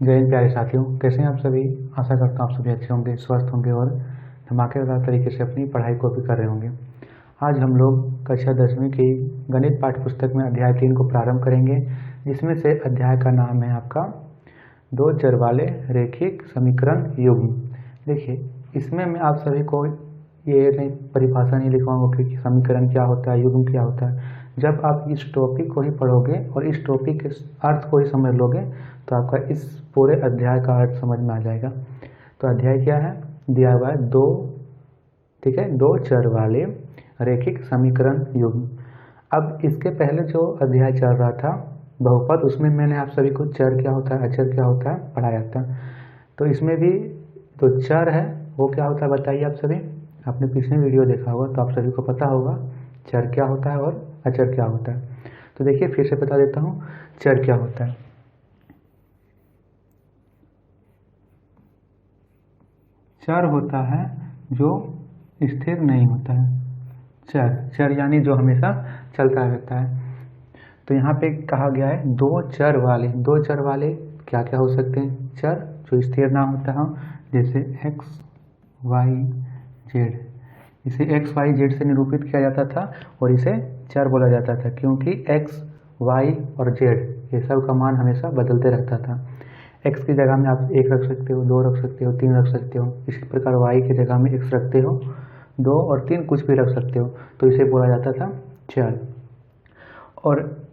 जय हिंद प्यारे साथियों, कैसे हैं आप सभी। आशा करता हूँ आप सभी अच्छे होंगे, स्वस्थ होंगे और धमाकेदार तरीके से अपनी पढ़ाई को भी कर रहे होंगे। आज हम लोग कक्षा 10वीं की गणित पाठ्य पुस्तक में अध्याय 3 को प्रारंभ करेंगे, जिसमें से अध्याय का नाम है आपका दो चर वाले रैखिक समीकरण युग्म। देखिए, इसमें मैं आप सभी को ये परिभाषा नहीं लिखवाऊंगा कि समीकरण क्या होता है, युग्म क्या होता है। जब आप इस टॉपिक को ही पढ़ोगे और इस टॉपिक के अर्थ को ही समझ लोगे तो आपका इस पूरे अध्याय का अर्थ समझ में आ जाएगा। तो अध्याय क्या है, दिया हुआ है दो, ठीक है, दो चर वाले रैखिक समीकरण युग्म। अब इसके पहले जो अध्याय चल रहा था बहुपद, उसमें मैंने आप सभी को चर क्या होता है, अचर क्या होता है पढ़ाया था। तो इसमें भी जो चर है वो क्या होता है बताइए आप सभी। आपने पिछले वीडियो देखा होगा तो आप सभी को पता होगा चर क्या होता है और अचर क्या होता है। तो देखिए फिर से बता देता हूँ चर क्या होता है। चर होता है जो स्थिर नहीं होता है। चर यानी जो हमेशा चलता रहता है। तो यहाँ पे कहा गया है दो चर वाले क्या क्या हो सकते हैं, चर जो स्थिर ना होता हो, जैसे x, y, z। इसे x, y, z से निरूपित किया जाता था और इसे चर बोला जाता था, क्योंकि x, y और z ये सब का मान हमेशा बदलते रहता था। x की जगह में आप 1 रख सकते हो, 2 रख सकते हो, 3 रख सकते हो। इसी प्रकार y की जगह में x रखते हो, 2 और 3 कुछ भी रख सकते हो, तो इसे बोला जाता था चर। और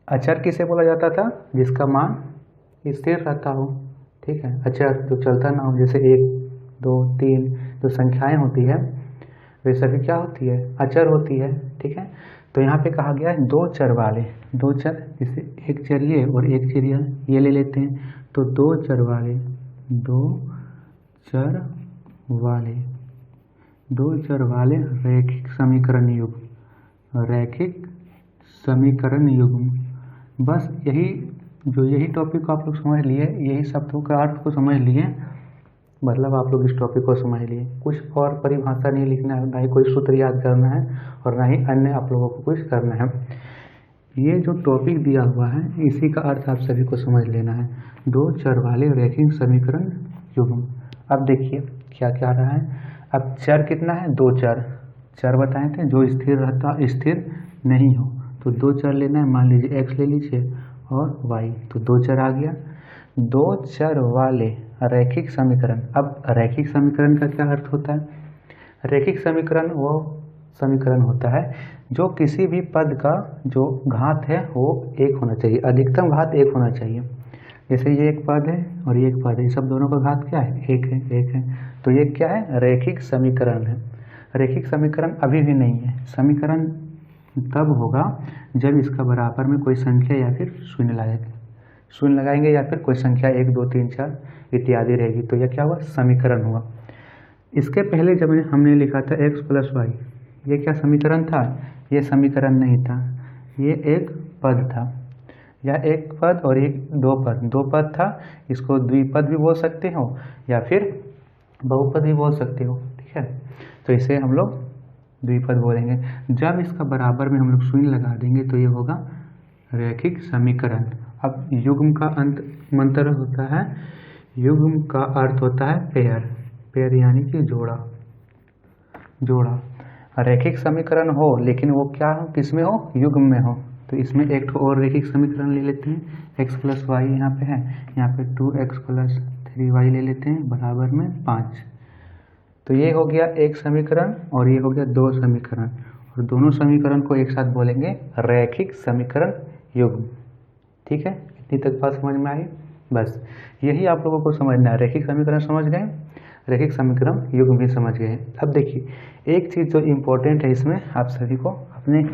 अचर किसे बोला जाता था, जिसका मान स्थिर रहता हो, ठीक है। अचर जो चलता ना हो, जैसे 1, 2, 3 जो संख्याएं होती है वे सभी क्या होती है, अचर होती है, ठीक है। तो यहाँ पे कहा गया है दो चर वाले, दो चर, जैसे एक चर ये और एक चर ये ले लेते हैं। तो दो चर वाले, दो चर वाले, दो चर वाले रैखिक समीकरण युग्म, रैखिक समीकरण युग्म। बस यही टॉपिक को आप लोग समझ लिए, यही शब्दों का अर्थ को समझ लिए, मतलब आप लोग इस टॉपिक को समझ लिए। कुछ और परिभाषा नहीं लिखना है, ना ही कोई सूत्र याद करना है और ना ही अन्य आप लोगों को कुछ करना है। ये जो टॉपिक दिया हुआ है इसी का अर्थ आप सभी को समझ लेना है, दो चर वाले रैखिक समीकरण युग्म। अब देखिए क्या क्या रहा है। अब चर कितना है, दो चर बताए थे जो स्थिर नहीं हो, तो दो चर लेना है। मान लीजिए x ले लीजिए और y, तो दो चर आ गया। दो चर वाले रैखिक समीकरण। अब रैखिक समीकरण का क्या अर्थ होता है, रैखिक समीकरण वो समीकरण होता है जो किसी भी पद का जो घात है वो एक होना चाहिए, अधिकतम घात एक होना चाहिए। जैसे ये एक पद है और ये एक पद है, सब दोनों का घात क्या है, एक है। तो ये क्या है, रैखिक समीकरण है। रैखिक समीकरण अभी भी नहीं है। समीकरण तब होगा जब इसका बराबर में कोई संख्या या फिर शून्य लगाएंगे या फिर कोई संख्या 1, 2, 3, 4 इत्यादि रहेगी, तो यह क्या हुआ, समीकरण हुआ। इसके पहले जब हमने लिखा था x + y, ये क्या समीकरण था, ये समीकरण नहीं था, ये एक पद था, या एक पद और एक दो पद था। इसको द्विपद भी बोल सकते हो या फिर बहुपद भी बोल सकते हो, ठीक है। तो इसे हम लोग द्विपद बोलेंगे। जब इसका बराबर में हम लोग शून्य लगा देंगे तो ये होगा रैखिक समीकरण। अब युग्म का अंत मंत्र होता है, युग्म का अर्थ होता है पेयर यानी कि जोड़ा। रैखिक समीकरण हो लेकिन वो क्या हो, किसमें हो, युग्म में हो। तो इसमें एक और रैखिक समीकरण ले लेते हैं, x + y यहाँ पे है, यहाँ पे 2x + 3y ले लेते हैं बराबर में 5। तो ये हो गया एक समीकरण और ये हो गया दो समीकरण, और दोनों समीकरण को एक साथ बोलेंगे रैखिक समीकरण युग्म, ठीक है। इतनी तक बात समझ में आई। बस यही आप लोगों को समझना है, रैखिक समीकरण समझ गए, रैखिक समीकरण युग्म भी समझ गए। अब देखिए एक चीज़ जो इम्पोर्टेंट है इसमें, आप सभी को अपने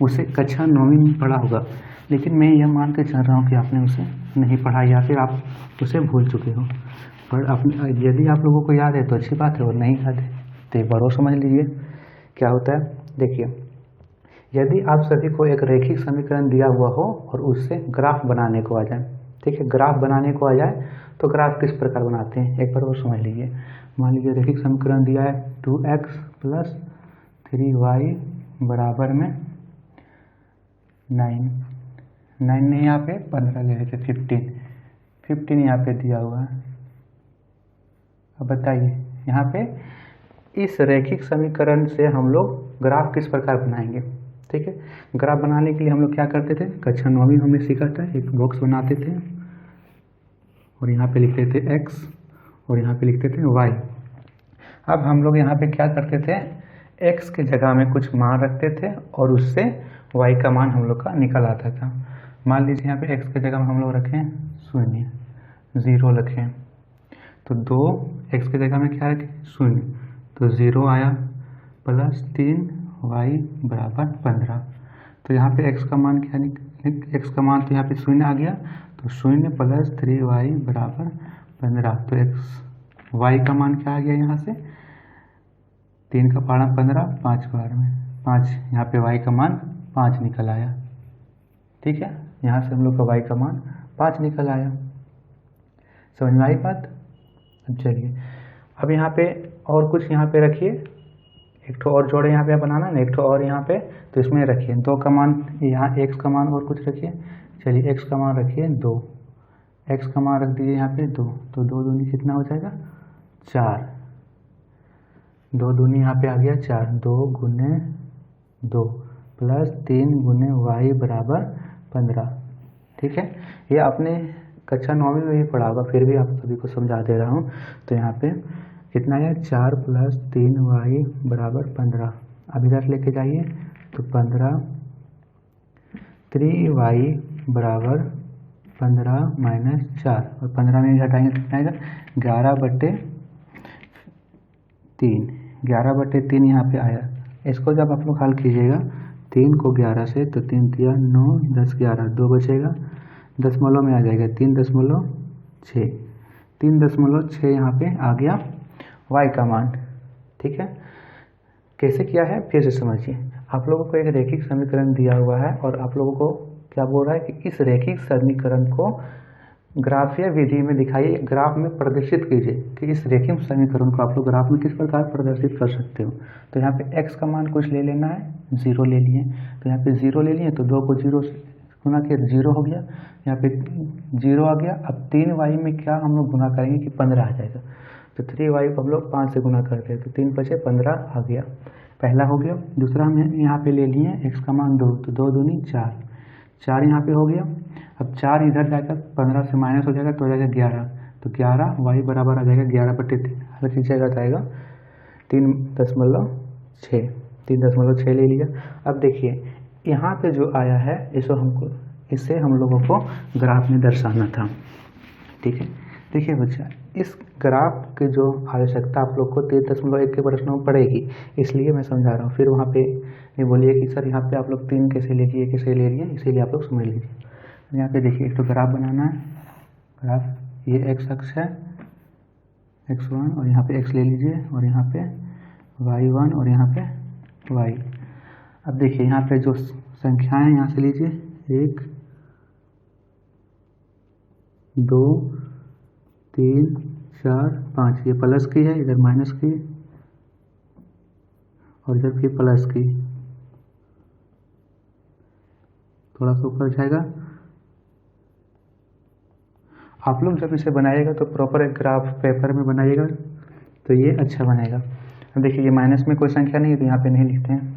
उसे कक्षा 9वीं में पढ़ा होगा, लेकिन मैं यह मान के चल रहा हूँ कि आपने उसे नहीं पढ़ा या फिर आप उसे भूल चुके हो। पर यदि आप लोगों को याद है तो अच्छी बात है, और नहीं याद है तो एक बार और समझ लीजिए क्या होता है। देखिए, यदि आप सभी को एक रैखिक समीकरण दिया हुआ हो और उससे ग्राफ बनाने को आ जाए, ठीक है, ग्राफ बनाने को आ जाए तो ग्राफ किस प्रकार बनाते हैं एक बार और समझ लीजिए। मान लीजिए रैखिक समीकरण दिया है 2x + 3y बराबर में 9 नहीं, यहाँ पे 15 ले लेते, 15 15 यहाँ पे दिया हुआ है। अब बताइए यहाँ पे इस रैखिक समीकरण से हम लोग ग्राफ किस प्रकार बनाएंगे। ठीक है, ग्राफ बनाने के लिए हम लोग क्या करते थे, कक्षा 9वीं में हमने सीखा था, एक बॉक्स बनाते थे और यहाँ पे लिखते थे x और यहाँ पे लिखते थे y। अब हम लोग यहाँ पे क्या करते थे, x के जगह में कुछ मान रखते थे और उससे y का मान हम लोग का निकल आता था। मान लीजिए यहाँ पे x के जगह में हम लोग रखें 0 रखें, तो 2 x के जगह में क्या रखें 0, तो 0 आया, प्लस 3y बराबर 15। तो यहाँ पे x का मान क्या x का मान तो यहाँ पे 0 आ गया, तो 0 प्लस 3y बराबर 15। तो y का मान क्या आ गया, यहाँ से 3 का पारा 15, 5 बार में 5, यहाँ पे y का मान 5 निकल आया। ठीक है, यहाँ से हम लोग का y का मान 5 निकल आया। समझ में आई बात। चलिए अब यहाँ पे और कुछ यहाँ पे रखिए, एक ठो और जोड़े यहाँ पे बनाना ना, एक ठो और यहाँ पे, तो इसमें रखिए 2 का मान, यहाँ x का मान और कुछ रखिए। चलिए x का मान रखिए 2, x का मान रख दीजिए यहाँ पे 2, तो 2 दूनी कितना हो जाएगा 4, 2 दूनी यहाँ पे आ गया 4, 2 गुने 2 प्लस 3 गुने y बराबर 15। ठीक है, ये आपने कक्षा 9वीं में भी पढ़ा होगा, फिर भी आप सभी को समझा दे रहा हूँ। तो यहाँ पे कितना है 4 प्लस 3y बराबर 15। अब इधर लेके जाइए, तो 15, 3y बराबर 15 माइनस 4, और 15 में घटाएंगे कितना आएगा 11/3, 11/3 यहाँ पे आया। इसको जब आप लोग हल कीजिएगा 3 को 11 से, तो 3 तिया 9, 10 11, 2 बचेगा, दशमलव में आ जाएगा 3.6, 3.6 यहाँ पे आ गया y का मान। ठीक है, कैसे किया है फिर से समझिए। आप लोगों को एक रैखिक समीकरण दिया हुआ है और आप लोगों को क्या बोल रहा है कि इस रैखिक समीकरण को ग्राफीय विधि में दिखाइए, ग्राफ में प्रदर्शित कीजिए कि इस रैखिक समीकरण को आप लोग ग्राफ में किस प्रकार प्रदर्शित कर सकते हो। तो यहाँ पे x का मान कुछ ले लेना है, 0 ले लिए, तो यहाँ पे 0 ले लिए, तो 2 को 0 से गुना किया 0 हो गया, यहाँ पे 0 आ गया। अब 3y में क्या हम लोग गुना करेंगे कि 15 आ जाएगा, तो 3y को हम लोग 5 से गुना करते हैं, तो 3 × 5 = 15 आ गया, पहला हो गया। दूसरा हम यहाँ पे ले लिए x का मान 2, तो 2 दूनी 4, 4 यहाँ पे हो गया। अब 4 इधर जाकर 15 से माइनस हो जाएगा, तो हो जाएगा 11, तो 11 y बराबर आ जाएगा 11/3, हर चीज़ जगह जाएगा 3.6, 3.6 ले लिया। अब देखिए यहाँ पे जो आया है इसे हम लोगों को ग्राफ में दर्शाना था। ठीक है, देखिए बच्चा, इस ग्राफ की जो आवश्यकता आप लोग को 3.1 के प्रश्नों में पड़ेगी, इसलिए मैं समझा रहा हूँ। फिर वहाँ पे ये बोलिए कि सर यहाँ पे आप लोग 3 कैसे ले लिए, कैसे ले लिए, इसीलिए आप लोग समझ लीजिए। यहाँ पे देखिए एक तो ग्राफ बनाना है, ग्राफ ये x अक्ष है x1, और यहाँ पे x ले लीजिए, और यहाँ पे y1, और यहाँ पे y। अब देखिए यहाँ पे जो संख्याएं यहाँ से लीजिए, 1 2 3 4 5, ये प्लस की है, इधर माइनस की, और इधर फिर प्लस की, थोड़ा सा ऊपर जाएगा। आप लोग जब इसे बनाइएगा तो प्रॉपर एक ग्राफ पेपर में बनाइएगा, तो ये अच्छा बनेगा। अब देखिए ये माइनस में कोई संख्या नहीं है, तो यहाँ पे नहीं लिखते हैं।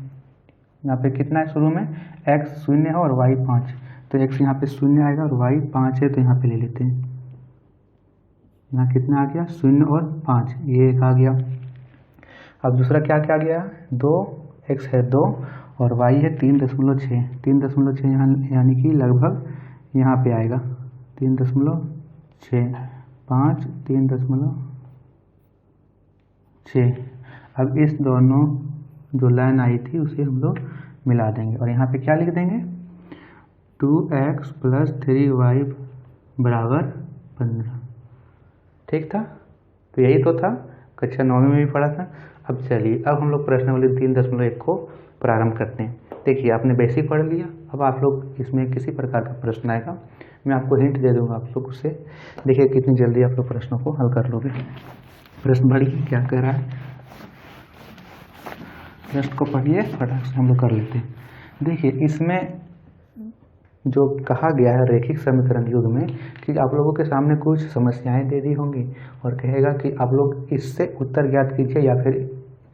यहाँ पे कितना है शुरू में, x 0 है और y 5, तो x यहाँ पे 0 आएगा और y 5 है, तो यहाँ पे ले लेते हैं। यहाँ कितना आ गया 0 और 5, ये एक आ गया। अब दूसरा क्या क्या आ गया, 2x है 2 और y है 3.6, 3.6 यहाँ यानी कि लगभग यहाँ पे आएगा 3.6, 5 3.6। अब इस दोनों जो लाइन आई थी उसे हम लोग मिला देंगे, और यहाँ पे क्या लिख देंगे 2x + 3y बराबर 15। ठीक था, तो यही तो था, कक्षा 9वीं में भी पढ़ा था। अब चलिए अब हम लोग प्रश्नावली 3.1 को प्रारंभ करते हैं। देखिए आपने बेसिक पढ़ लिया, अब आप लोग इसमें किसी प्रकार का प्रश्न आएगा, मैं आपको हिंट दे दूंगा, आप लोग उससे देखिए कितनी जल्दी आप लोग प्रश्नों को हल कर लोगे। प्रश्न पढ़िए क्या कह रहा है, प्रश्न को पढ़िए, फटाक से हम लोग कर लेते हैं। देखिए इसमें जो कहा गया है रेखिक समीकरण युग में कि आप लोगों के सामने कुछ समस्याएं दे दी होंगी और कहेगा कि आप लोग इससे उत्तर ज्ञात कीजिए या फिर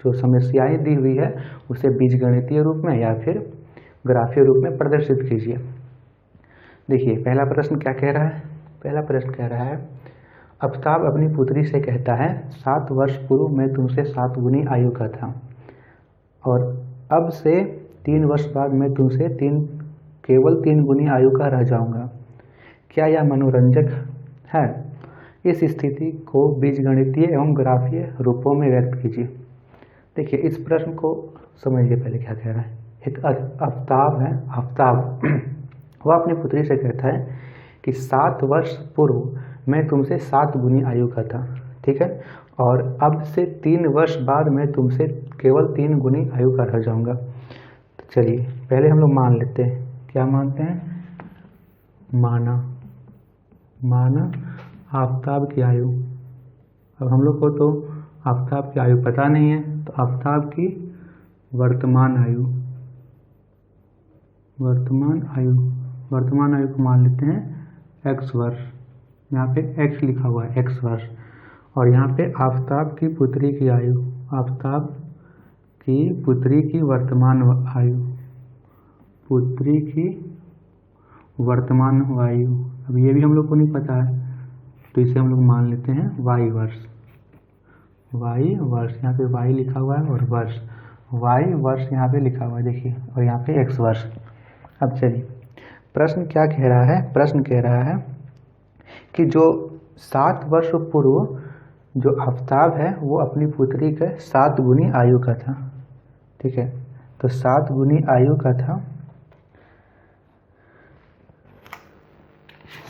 जो समस्याएं दी हुई है उसे बीजगणितीय रूप में या फिर ग्राफीय रूप में प्रदर्शित कीजिए। देखिए पहला प्रश्न क्या कह रहा है। पहला प्रश्न कह रहा है आफताब अपनी पुत्री से कहता है 7 वर्ष पूर्व मैं तुमसे 7 गुनी आयु का था और अब से 3 वर्ष बाद मैं तुमसे केवल 3 गुनी आयु का रह जाऊंगा। क्या यह मनोरंजक है? इस स्थिति को बीजगणितीय एवं ग्राफीय रूपों में व्यक्त कीजिए। देखिए इस प्रश्न को समझिए पहले क्या कह रहा है। एक आफताब है, आफताब वह अपनी पुत्री से कहता है कि 7 वर्ष पूर्व मैं तुमसे 7 गुनी आयु का था, ठीक है, और अब से 3 वर्ष बाद मैं तुमसे केवल 3 गुनी आयु का रह जाऊंगा। तो चलिए पहले हम लोग मान लेते हैं। क्या मानते हैं? माना आफताब की आयु। अब हम लोग को तो आफताब की आयु पता नहीं है, तो आफताब की वर्तमान आयु को मान लेते हैं x वर्ष। यहाँ पे x लिखा हुआ है, x वर्ष, और यहाँ पे आफताब की पुत्री की आयु, आफताब की पुत्री की वर्तमान आयु, पुत्री की वर्तमान आयु। अब ये भी हम लोग को नहीं पता है, तो इसे हम लोग मान लेते हैं y वर्ष। यहाँ पे y लिखा हुआ है और वर्ष, y वर्ष यहाँ पे लिखा हुआ है, देखिए, और यहाँ पे x वर्ष। अब चलिए प्रश्न क्या कह रहा है। प्रश्न कह रहा है कि जो 7 वर्ष पूर्व जो आफताब है वो अपनी पुत्री के 7 गुनी आयु का था, ठीक है, तो 7 गुनी आयु का था,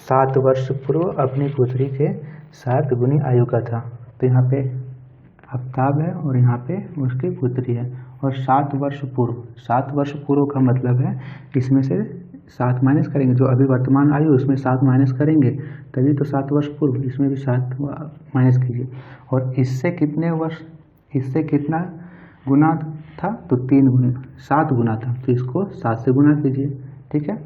7 वर्ष पूर्व अपनी पुत्री के 7 गुनी आयु का था। तो यहाँ पे आफताब है और यहाँ पे उसकी पुत्री है, और 7 वर्ष पूर्व का मतलब है इसमें से 7 माइनस करेंगे, जो अभी वर्तमान आयु उसमें 7 माइनस करेंगे तभी तो 7 वर्ष पूर्व, इसमें भी 7 माइनस कीजिए। और इससे कितना गुना था? तो 7 गुना था, तो इसको 7 से गुना कीजिए, ठीक है।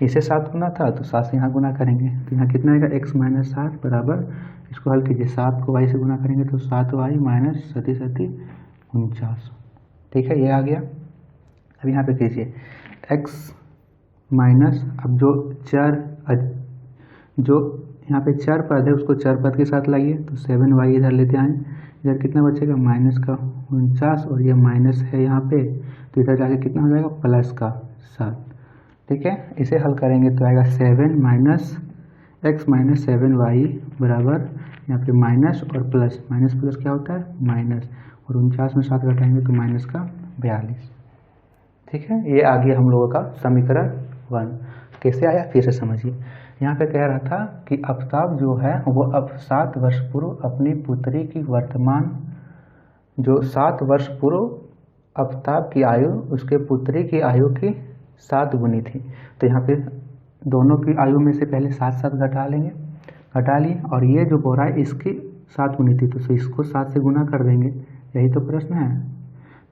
इसे 7 गुना था तो 7 से यहाँ गुना करेंगे, तो यहाँ कितना आएगा? x माइनस 7 बराबर, इसको हल कीजिए, 7 को y से गुना करेंगे तो 7y माइनस 49, ठीक है, ये आ गया। अब यहाँ पे कीजिए x माइनस, अब जो यहाँ पे चर पद है उसको चर पद के साथ लाइए, तो 7y इधर लेते आए, इधर कितना बचेगा? माइनस का 49, और ये माइनस है यहाँ पे, तो इधर जाके कितना हो जाएगा? प्लस का 7, ठीक है। इसे हल करेंगे तो आएगा 7 माइनस x माइनस 7y बराबर, यहाँ पे माइनस और प्लस, माइनस प्लस क्या होता है? माइनस, और 49 में 7 घटाएंगे तो माइनस का 42, ठीक है। ये आ गया हम लोगों का समीकरण 1। कैसे आया फिर से समझिए। यहाँ पे कह रहा था कि आफताब जो है वो अब 7 वर्ष पूर्व अपनी पुत्री की वर्तमान, जो 7 वर्ष पूर्व आफताब की आयु उसके पुत्री की आयु की 7 गुनी थी, तो यहाँ पे दोनों की आयु में से पहले 7 घटा लिए, और ये जो बोरा है इसकी 7 गुनी थी, तो इसको 7 से गुना कर देंगे, यही तो प्रश्न है।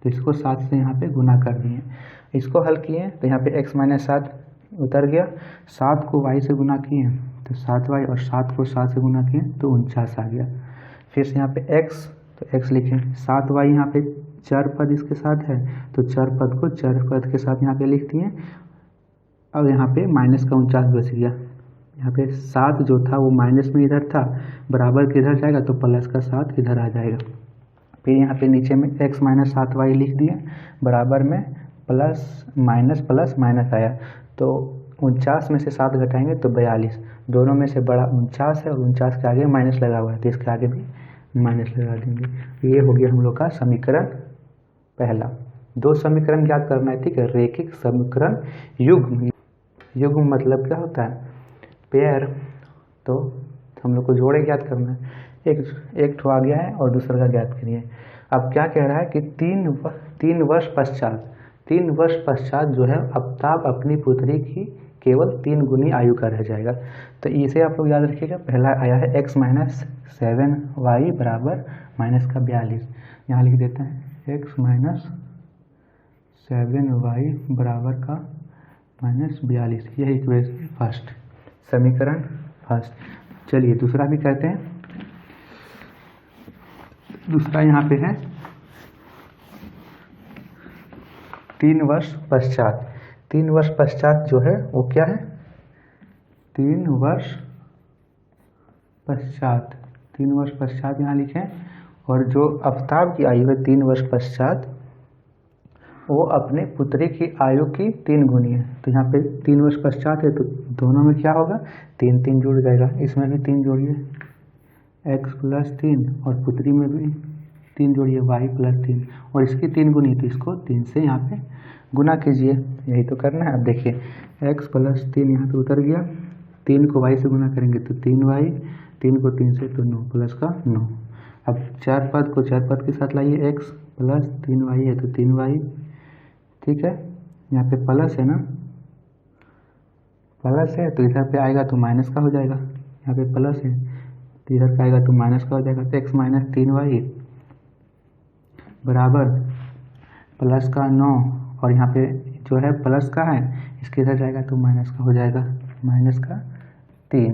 तो इसको 7 से यहाँ पे गुना कर दिए, इसको हल किए तो यहाँ पे x माइनस 7 उतर गया, 7 को y से गुना किए तो 7y, और 7 को 7 से गुना किए तो 49 आ गया। फिर से यहाँ पे x, तो x लिखें, 7y यहाँ पे चर पद इसके साथ है, तो चर पद को चर पद के साथ यहाँ पे लिख दिए। अब यहाँ पे माइनस का 49 बच गया, यहाँ पे 7 जो था वो माइनस में इधर था, बराबर के इधर जाएगा तो प्लस का 7 इधर आ जाएगा। फिर यहाँ पे नीचे में x माइनस 7y लिख दिए, बराबर में प्लस माइनस आया, तो 49 में से 7 घटाएंगे तो 42, दोनों में से बड़ा 49 है और 49 के आगे माइनस लगा हुआ है, तो इसके आगे भी माइनस लगा देंगे। ये हो गया हम लोग का समीकरण पहला। 2 समीकरण ज्ञात करना है, ठीक है। रेखिक समीकरण युग्म मतलब क्या होता है? पेयर, तो हम लोग को जोड़े ज्ञात करना है, एक ठो आ गया है और दूसरा का ज्ञात करिए। अब क्या कह रहा है कि 3 वर्ष पश्चात जो है आफताब अपनी पुत्री की केवल 3 गुनी आयु का रह जाएगा। तो इसे आप लोग याद रखिएगा, पहला आया है x माइनस 7y बराबर माइनस का 42, यहाँ लिख देते हैं x माइनस 7y बराबर का -42, यह इक्वेशन फर्स्ट, समीकरण फर्स्ट। चलिए दूसरा भी करते हैं। दूसरा यहाँ पे है 3 वर्ष पश्चात। 3 वर्ष पश्चात जो है वो क्या है, 3 वर्ष पश्चात, 3 वर्ष पश्चात यहाँ लिखें। और जो आफ्ताब की आयु है 3 वर्ष पश्चात, वो अपने पुत्री की आयु की 3 गुनी है। तो यहाँ पे 3 वर्ष पश्चात है तो दोनों में क्या होगा, 3 3 जुड़ जाएगा। इसमें भी 3 जोड़िए, x + 3, और पुत्री में भी 3 जोड़िए, y + 3, और इसकी 3 गुनी तो इसको 3 से यहाँ पे गुना कीजिए। यही तो करना है। अब देखिए x + 3 यहाँ पे उतर गया, 3 को y से गुना करेंगे तो 3y, 3 को 3 से तो 9 प्लस का 9। अब 4 पद को 4 पद के साथ लाइए, x + 3y है तो 3y, ठीक है। यहाँ पे प्लस है ना, प्लस है तो इधर पे आएगा तो माइनस का हो जाएगा। यहाँ पे प्लस है तो इधर पे आएगा तो माइनस का हो जाएगा। तो x - 3y बराबर प्लस का 9, और यहाँ पे जो है प्लस का है, इसके इधर जाएगा तो माइनस का हो जाएगा, माइनस का 3।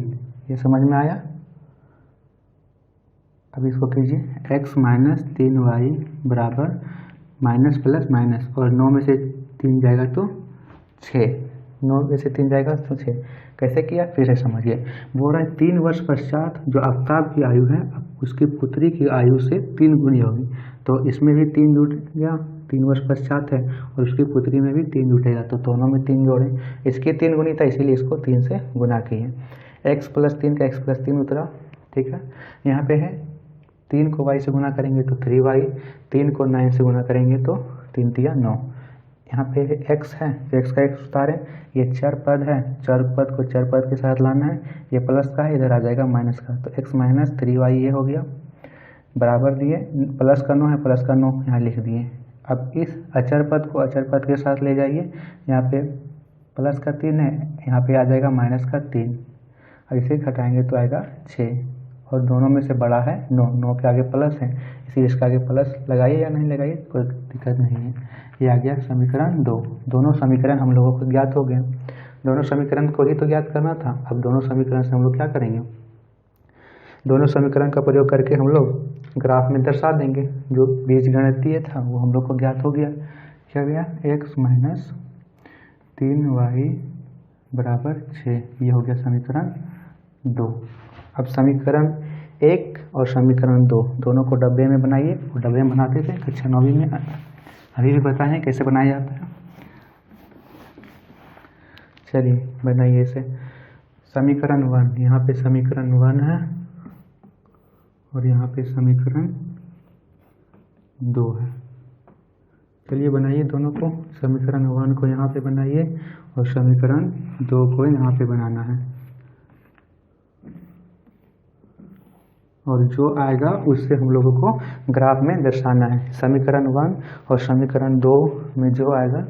ये समझ में आया। अब इसको कीजिए, x - 3y बराबर माइनस प्लस माइनस, और 9 में से 3 जाएगा तो 6, 9 में से 3 जाएगा तो 6। कैसे किया फिर से समझिए। बोल रहा है 3 वर्ष पश्चात जो आफ्ताब की आयु है उसकी पुत्री की आयु से 3 गुनी होगी। तो इसमें भी 3 जुट गया, 3 वर्ष पश्चात है, और उसकी पुत्री में भी 3 जुटेगा तो दोनों में 3 जोड़े। इसकी 3 गुनी था इसीलिए इसको 3 से गुना किए। x + 3 का x + 3 उतरा, ठीक है। यहाँ पे है 3 को y से गुना करेंगे तो 3y, 3 को 9 से गुना करेंगे तो 3 × 9। यहाँ पे x है तो x का x उतारें, ये 4 पद है, 4 पद को 4 पद के साथ लाना है। ये प्लस का है, इधर आ जाएगा माइनस का, तो x - 3y ये हो गया, बराबर दिए, प्लस का 9 है, प्लस का 9 यहाँ लिख दिए। अब इस अचर पद को अचर पद के साथ ले जाइए, यहाँ पे प्लस का 3 है, यहाँ पे आ जाएगा माइनस का 3, और इसे घटाएंगे तो आएगा 6, और दोनों में से बड़ा है 9, 9 के आगे प्लस है, इसीलिए इसके आगे प्लस लगाइए या नहीं लगाइए कोई दिक्कत नहीं है। ये आ गया समीकरण 2। दोनों समीकरण हम लोगों को ज्ञात हो गए। दोनों समीकरण को ही तो ज्ञात करना था। अब दोनों समीकरण से हम लोग क्या करेंगे, दोनों समीकरण का प्रयोग करके हम लोग ग्राफ में दर्शा देंगे। जो बीजगणितीय था वो हम लोग को ज्ञात हो गया। क्या गया, x - 3y बराबर 6, ये हो गया समीकरण 2। अब समीकरण 1 और समीकरण 2 दोनों को डब्बे में बनाइए। वो डब्बे में बनाते थे कक्षा 9वीं में, अभी भी बताएं कैसे बनाया जाता है। चलिए बनाइए इसे। समीकरण 1, यहाँ पे समीकरण 1 है और यहाँ पे समीकरण 2 है। चलिए बनाइए दोनों को। समीकरण 1 को यहाँ पे बनाइए और समीकरण 2 को यहाँ पे बनाना है, और जो आएगा उससे हम लोगों को ग्राफ में दर्शाना है। समीकरण 1 और समीकरण 2 में जो आएगा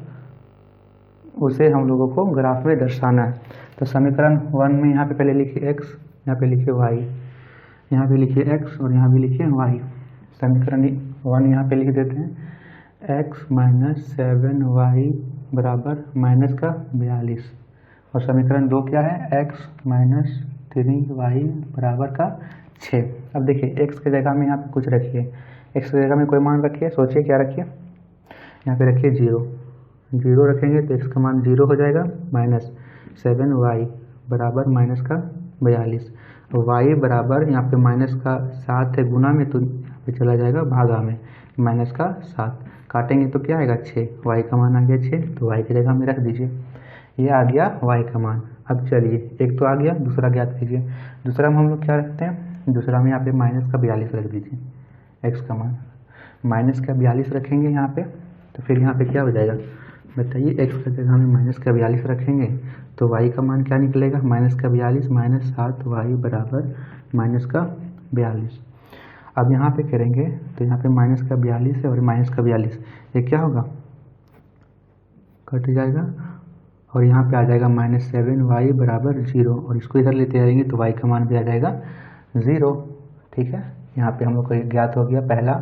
उसे हम लोगों को ग्राफ में दर्शाना है। तो समीकरण 1 में यहाँ पे पहले लिखिए x, यहाँ पे लिखिए y, यहाँ पे लिखिए x और यहाँ भी लिखिए y। समीकरण 1 यहाँ पे लिख देते हैं, x - 7y बराबर माइनस का 42, और समीकरण 2 क्या है, x - 3y बराबर का 6। अब देखिए x की जगह में यहाँ पे कुछ रखिए, x की जगह में कोई मान रखिए, सोचिए क्या रखिए, यहाँ पे रखिए 0, 0 रखेंगे तो x का मान 0 हो जाएगा, -7y बराबर माइनस का 42, y बराबर यहाँ पे माइनस का 7 है गुना में, तो यहाँ पे चला जाएगा भागा में, माइनस का 7 काटेंगे तो क्या आएगा 6, y का मान आ गया 6, तो y की जगह में रख दीजिए। ये आ गया y का मान। अब चलिए एक तो आ गया, दूसरा ज्ञात कीजिए। दूसरा में हम लोग क्या रखते हैं, दूसरा में यहाँ पे माइनस का 42 रख दीजिए, x का मान माइनस का 42 रखेंगे यहाँ पे, तो फिर यहाँ पे क्या हो जाएगा बताइए, x की जगह में माइनस का 42 रखेंगे तो y का मान क्या निकलेगा, -42 -7y बराबर माइनस का 42। अब यहाँ पे करेंगे तो यहाँ पे माइनस का 42 है और माइनस का 42, ये क्या होगा कट जाएगा, और यहाँ पे आ जाएगा -7y बराबर 0, और इसको इधर लेते रहेंगे तो y का मान भी आ जाएगा 0। ठीक है, यहाँ पे हम लोग को ज्ञात हो गया पहला,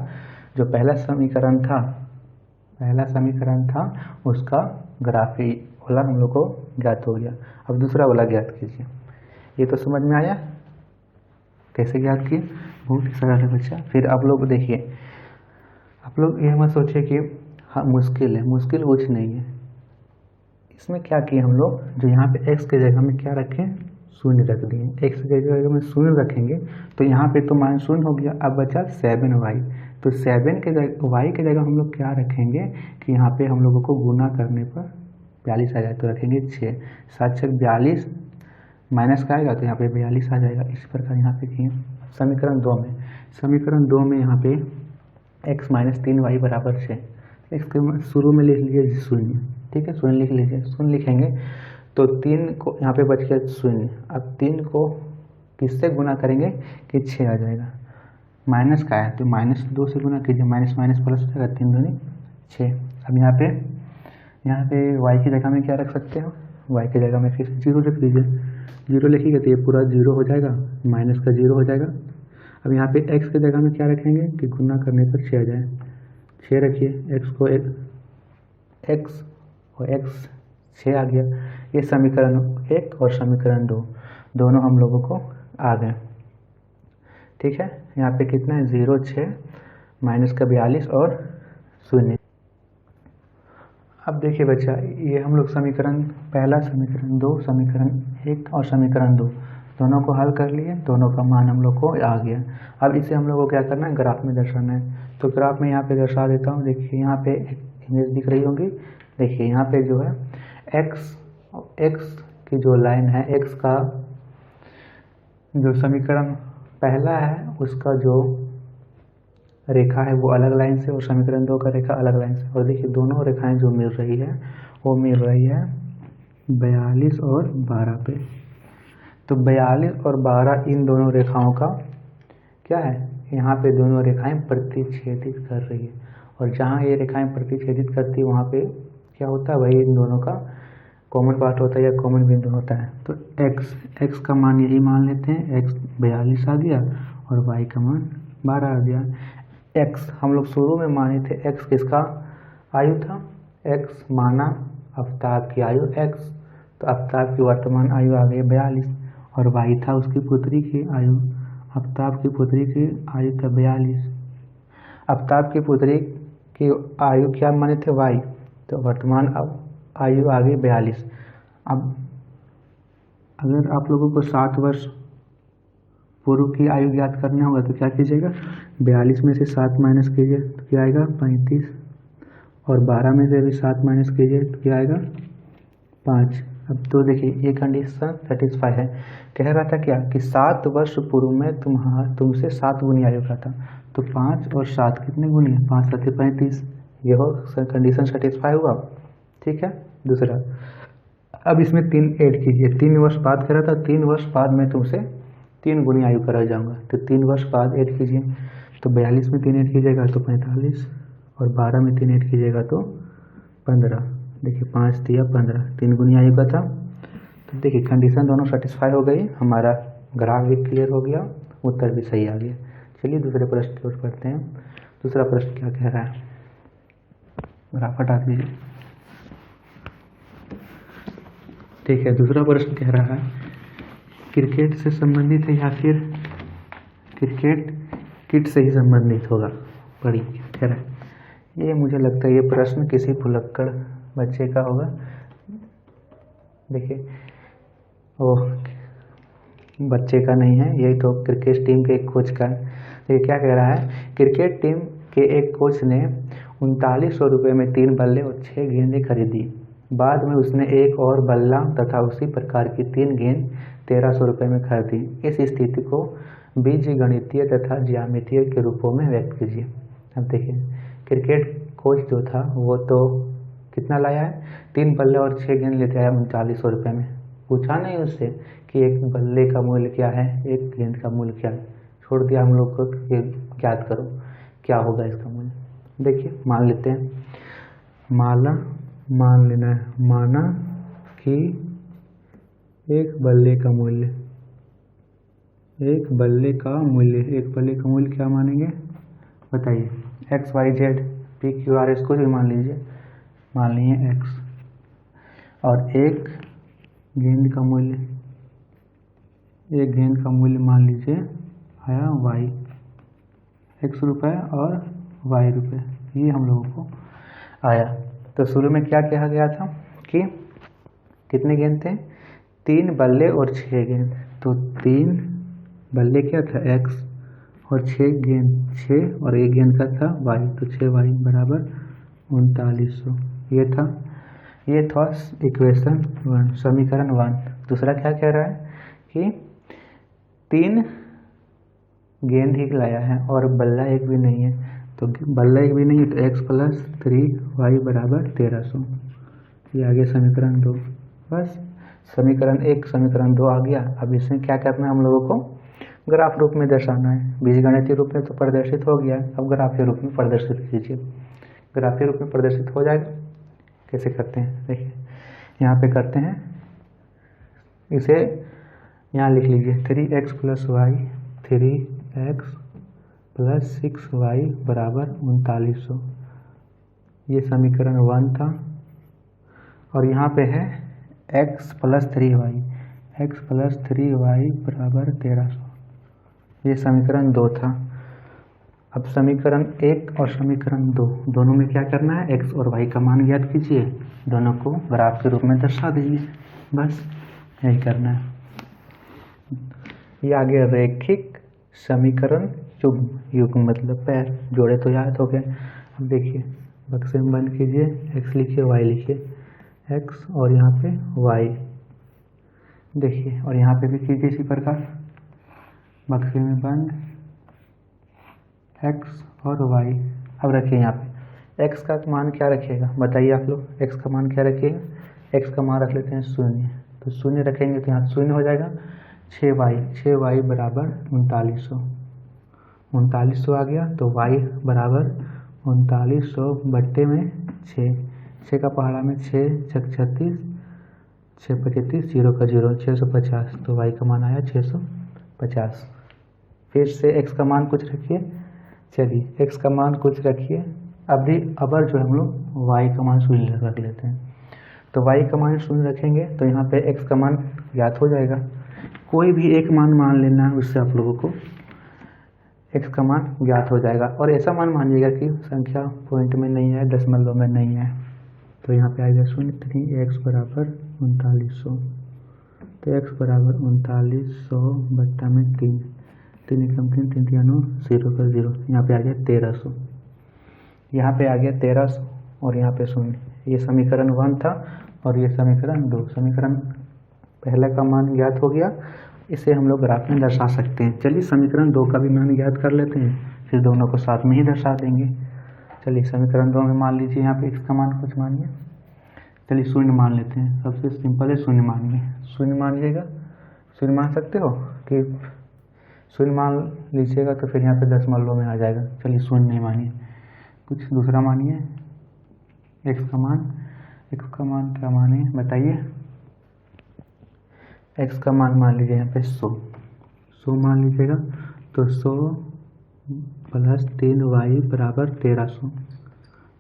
जो पहला समीकरण था उसका ग्राफी वाला हम लोग को ज्ञात हो गया। अब दूसरा वाला ज्ञात कीजिए। ये तो समझ में आया कैसे ज्ञात किए, बहुत ही सरल है बच्चा। फिर आप लोग देखिए, आप लोग ये मत सोचिए कि हाँ मुश्किल है, मुश्किल कुछ नहीं है। इसमें क्या किए हम लोग, जो यहाँ पे x के जगह में क्या रखें, शून्य रख दिए। x के जगह में शून्य रखेंगे तो यहाँ पे तो मान शून्य हो गया। अब बचा 7y, तो 7 के जगह y के जगह हम लोग क्या रखेंगे कि यहाँ पे हम लोगों को गुना करने पर 42 आ जाए तो रखेंगे 6, 7 छक 42 माइनस का आएगा तो यहाँ पे 42 आ जाएगा। इस प्रकार यहाँ पे किए। समीकरण 2 में यहाँ पे x माइनस 3y बराबर 6, इसके शुरू में लिख लीजिए शून्य, ठीक है, शून्य लिख लीजिए। शून्य लिखेंगे तो 3 को यहाँ पे बच गया शून्य। अब 3 को किससे गुना करेंगे कि 6 आ जाएगा। माइनस का है तो -2 से गुना कीजिए, माइनस माइनस प्लस हो जाएगा, 3 दूनी 6। अब यहाँ पे y की जगह में क्या रख सकते हो, y की जगह में फिर 0 रख दीजिए। 0 लिखिएगा तो ये पूरा 0 हो जाएगा, माइनस का 0 हो जाएगा। अब यहाँ पे x की जगह में क्या रखेंगे कि गुना करने पर 6 आ जाए, 6 रखिए। x को x और x 6 आ गया। ये समीकरण 1 और समीकरण 2 दोनों हम लोगों को आ गए, ठीक है। यहाँ पे कितना है 0, 6 माइनस का 42 और 0। अब देखिए बच्चा, ये हम लोग समीकरण पहला, समीकरण 2, समीकरण 1 और समीकरण 2 दोनों को हल कर लिए, दोनों का मान हम लोग को आ गया। अब इसे हम लोग को क्या करना है, ग्राफ में दर्शाना है। तो ग्राफ में यहाँ पे दर्शा देता हूँ। देखिए यहाँ पे एक इमेज दिख रही होगी। देखिए यहाँ पे जो है x की जो लाइन है, x का जो समीकरण पहला है उसका जो रेखा है वो अलग लाइन से, और समीकरण 2 का रेखा अलग लाइन से। और देखिए दोनों रेखाएं जो मिल रही है वो मिल रही है 42 और 12 पे। तो 42 और 12 इन दोनों रेखाओं का क्या है, यहाँ पे दोनों रेखाएं प्रतिच्छेदित कर रही है। और जहाँ ये रेखाएं प्रतिच्छेदित करती है वहाँ पे क्या होता है, वही इन दोनों का कॉमन पार्ट होता है या कॉमन बिंदु होता है। तो x का मान यही मान लेते हैं, x 42 आ गया और y का मान 12 आ गया। x हम लोग शुरू में माने थे, x किसका आयु था, x माना आफ्ताब की आयु x, तो आफ्ताब की वर्तमान आयु आ गई 42, और y था उसकी पुत्री की आयु, आफ्ताब की पुत्री की आयु था 42। आफ्ताब की पुत्री की आयु क्या माने थे y, तो वर्तमान अब आयु आ गई 42। अब अगर आप लोगों को 7 वर्ष पूर्व की आयु ज्ञात करना होगा तो क्या कीजिएगा, 42 में से 7 माइनस कीजिए तो क्या आएगा 35, और 12 में से भी 7 माइनस कीजिए तो क्या आएगा 5। अब तो देखिए ये कंडीशन सेटिस्फाई है। कह रहा था क्या कि 7 वर्ष पूर्व में तुमसे 7 गुनी आयु का था, तो 5 और 7 कितने गुनी है, 5 7 35, यह कंडीशन सेटिस्फाई हुआ, ठीक है। दूसरा, अब इसमें 3 ऐड कीजिए। 3 वर्ष बाद कह रहा था, 3 वर्ष बाद मैं तुमसे 3 गुनी आयु करा जाऊंगा, तो 3 वर्ष बाद ऐड कीजिए। तो 42 में 3 ऐड कीजिएगा तो 45, और 12 में 3 ऐड कीजिएगा तो 15। देखिए 5 दिया 15, 3 गुनी आयु का था। तो देखिए कंडीशन दोनों सेटिस्फाई हो गई, हमारा ग्राफ भी क्लियर हो गया, उत्तर भी सही आ गया। चलिए दूसरे प्रश्न की ओर बढ़ते हैं। दूसरा प्रश्न क्या कह रहा है, ग्राफ हटा दीजिए। ठीक है, दूसरा प्रश्न कह रहा है क्रिकेट से संबंधित है या फिर क्रिकेट किट से ही संबंधित होगा। पढ़िए क्या कह रहा है। ये मुझे लगता है ये प्रश्न किसी भुलक्कड़ बच्चे का होगा। देखिए वो बच्चे का नहीं है, यही तो क्रिकेट टीम के एक कोच का है। तो ये क्या कह रहा है, क्रिकेट टीम के एक कोच ने 3900 रुपये में 3 बल्ले और 6 गेंदें खरीदी। बाद में उसने एक और बल्ला तथा उसी प्रकार की 3 गेंद 1300 रुपये में खरीदी। इस स्थिति को बीजगणितीय तथा ज्यामितीय के रूपों में व्यक्त कीजिए। अब देखिए क्रिकेट कोच जो था वो तो कितना लाया है, 3 बल्ले और 6 गेंद लेते आया 3900 रुपये में। पूछा नहीं उससे कि एक बल्ले का मूल्य क्या है, एक गेंद का मूल्य क्या है, छोड़ दिया हम लोग को कि ज्ञात करो क्या होगा इसका मूल्य। देखिए मान लेते हैं, मान लेना है, माना कि एक बल्ले का मूल्य क्या मानेंगे बताइए, X Y Z P Q R S कुछ भी मान लीजिए, मान लीजिए एक्स, और एक गेंद का मूल्य, एक गेंद का मूल्य मान लीजिए आया वाई, x रुपये और y रुपये, ये हम लोगों को आया। तो शुरू में क्या कहा गया था कि कितने गेंद थे, 3 बल्ले और 6 गेंद। तो 3 बल्ले क्या था x और 6 गेंद 6 और 1 गेंद का था y, तो 6y बराबर 3900। ये था इक्वेशन 1, समीकरण 1। दूसरा क्या कह रहा है कि 3 गेंद ही लाया है और बल्ला एक भी नहीं है, तो बल्ला एक भी नहीं है तो x + 3y बराबर 1300। ये आ गया समीकरण 2। बस समीकरण 1 समीकरण 2 आ गया। अब इसमें क्या करना है, हम लोगों को ग्राफ रूप में दर्शाना है। बीजगणितीय रूप में तो प्रदर्शित हो गया, अब ग्राफीय रूप में प्रदर्शित कीजिए। ग्राफीय रूप में प्रदर्शित हो जाएगा। कैसे करते हैं देखिए, यहाँ पे करते हैं, इसे यहाँ लिख लीजिए 3x + y, 3x + 6y बराबर 3900। ये समीकरण 1 था। और यहाँ पे है x + 3y, x + 3y बराबर 1300। ये समीकरण 2 था। अब समीकरण 1 और समीकरण 2 दोनों में क्या करना है, x और y का मान ज्ञात कीजिए, दोनों को ग्राफ के रूप में दर्शा दीजिए। बस यही करना है। ये आगे रैखिक समीकरण युग्म मतलब पैर जोड़े तो याद हो गए। अब देखिए बक्से में बंद कीजिए, x लिखिए y लिखिए, x और यहाँ पे y देखिए, और यहाँ पे भी कीजिए इसी प्रकार, बक्से में बंद x और y। अब रखिए यहाँ पे x का मान क्या रखिएगा, बताइए आप लोग, x का मान क्या रखिएगा, x का मान रख लेते हैं 0, तो 0 रखेंगे तो यहाँ 0 हो जाएगा। 6y बराबर 3900, 3900 आ गया। तो y बराबर 3900 बट्टे में 6 का पहाड़ा में 6 छक 36, 6 25 0 का 0, 650। तो y का मान आया 650। फिर से x का मान कुछ रखिए, चलिए x का मान कुछ रखिए। अबर जो हम लोग y का मान 0 रख लेते हैं, तो y का मान 0 रखेंगे तो यहाँ पे x का मान ज्ञात हो जाएगा। कोई भी एक मान मान लेना है, उससे आप लोगों को x का मान ज्ञात हो जाएगा। और ऐसा मान मानिएगा कि संख्या पॉइंट में नहीं है, दशमलव में नहीं है, तो यहाँ पे आएगा 0, 3x बराबर 3900। तो x बराबर 3900 बट्टा में 3, 3 एकम 3, 3 3 9, 0 का 0, यहाँ पे आ गया 1300। यहाँ पे आ गया 1300 और यहाँ पे 0। ये समीकरण 1 था और ये समीकरण 2। समीकरण पहले का मान ज्ञात हो गया, इसे हम लोग ग्राफ में दर्शा सकते हैं। चलिए समीकरण 2 का भी मान ज्ञात कर लेते हैं, फिर दोनों को साथ में ही दर्शा देंगे। चलिए समीकरण 2 में मान लीजिए यहाँ पे x का मान कुछ मानिए, चलिए 0 मान लेते हैं। सबसे सिंपल है 0 मानिए, 0 मानिएगा। 0 मान सकते हो कि 0 मान लीजिएगा तो फिर यहाँ पे दशमलव में आ जाएगा। चलिए 0 नहीं मानिए, कुछ दूसरा मानिए। x का मान क्या मानिए बताइए। x का मान मान लीजिए यहाँ पे 100 मान लीजिएगा, तो 100 + 3y बराबर 1300।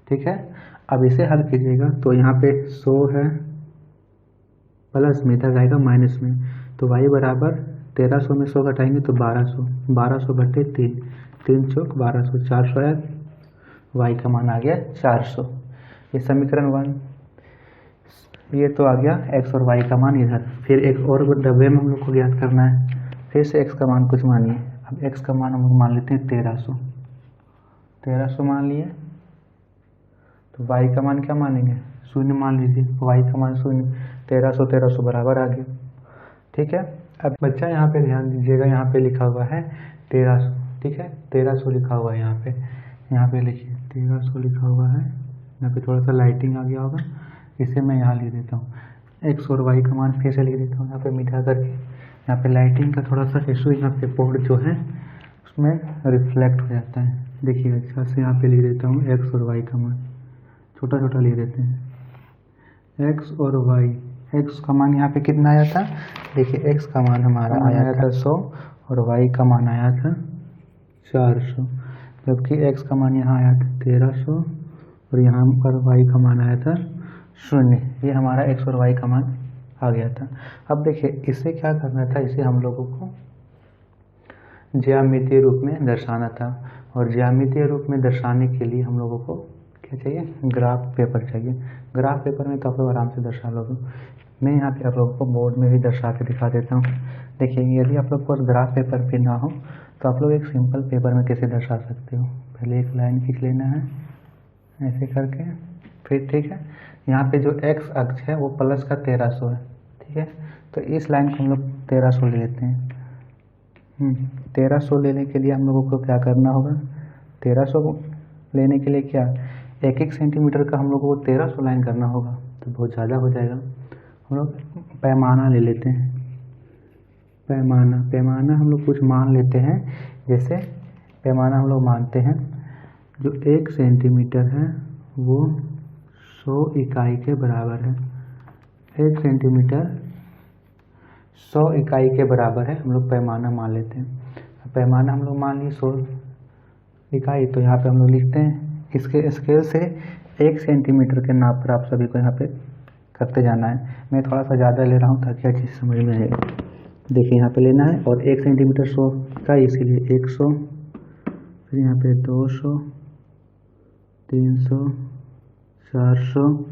ठीक है, अब इसे हल कीजिएगा तो यहाँ पे 100 है, प्लस में इधर आएगा माइनस में, तो y बराबर 1300 में 100 घटाएंगे तो 1200, 1200 बटे 3, 3 चौक 1200, 400 है, y का मान आ गया 400। ये समीकरण 1, ये तो आ गया x और y का मान इधर। फिर एक और डब्बे में हम लोग को ज्ञात करना है, फिर से x का मान कुछ मानिए। अब x का मान हम लोग मान लेते हैं 1300, 1300 मान लिए, तो y का मान क्या मानेंगे, 0 मान लीजिए, y का मान 0, 1300 1300 बराबर आ गया। ठीक है, अब बच्चा यहाँ पे ध्यान दीजिएगा, यहाँ पे लिखा हुआ है 1300, ठीक है, 1300 लिखा हुआ है यहाँ पे लिखिए 1300 लिखा हुआ है। यहाँ पे थोड़ा सा लाइटिंग आ गया होगा, इसे मैं यहाँ लिख देता हूँ। x और y का मान फिर से लिख देता हूँ यहाँ पे मिटा करके। यहाँ पे लाइटिंग का थोड़ा सा इशू, यहाँ पे बोर्ड जो है उसमें रिफ्लेक्ट हो जाता है। देखिए अच्छा से यहाँ पे लिख देता हूँ x और y का मान, छोटा छोटा लिख देते हैं x और y। x का मान यहाँ पे कितना आया था, देखिए x का मान हमारा आया था 100 और y का मान आया था 400, जबकि x का मान यहाँ आया था 1300 और यहाँ पर y का मान आया था 0। ये हमारा x और y का मान आ गया था। अब देखिए इसे क्या करना था, इसे हम लोगों को ज्यामितीय रूप में दर्शाना था, और ज्यामितीय रूप में दर्शाने के लिए हम लोगों को क्या चाहिए, ग्राफ पेपर चाहिए। ग्राफ पेपर में तो आप लोग आराम से दर्शा लोगे। मैं यहाँ पे आप लोगों को बोर्ड में भी दर्शा के दिखा देता हूँ। देखिए यदि आप लोग को ग्राफ पेपर भी ना हो तो आप लोग एक सिंपल पेपर में कैसे दर्शा सकते हो। पहले एक लाइन खींच लेना है ऐसे करके, फिर ठीक है यहाँ पे जो x अक्ष है वो प्लस का 1300 है, ठीक है। तो इस लाइन को हम लोग 1300 ले लेते हैं। 1300 लेने के लिए हम लोगों को क्या करना होगा, 1300 लेने के लिए क्या, 1-1 सेंटीमीटर का हम लोगों को 1300 लाइन करना होगा, तो बहुत ज़्यादा हो जाएगा। हम लोग पैमाना ले लेते हैं। पैमाना हम लोग कुछ मान लेते हैं, जैसे पैमाना हम लोग मानते हैं जो 1 सेंटीमीटर है वो 100 इकाई के बराबर है। 1 सेंटीमीटर 100 इकाई के बराबर है, हम लोग पैमाना मान लेते हैं। पैमाना हम लोग मान लिए 100 इकाई, तो यहाँ पे हम लोग लिखते हैं इसके स्केल से 1 सेंटीमीटर के नाप पर आप सभी को यहाँ पे करते जाना है। मैं थोड़ा सा ज़्यादा ले रहा हूँ ताकि अच्छी समझ में आए। देखिए यहाँ पे लेना है, और 1 सेंटीमीटर 100 इकाई, इसीलिए 100, फिर यहाँ पे 200, 300, 400,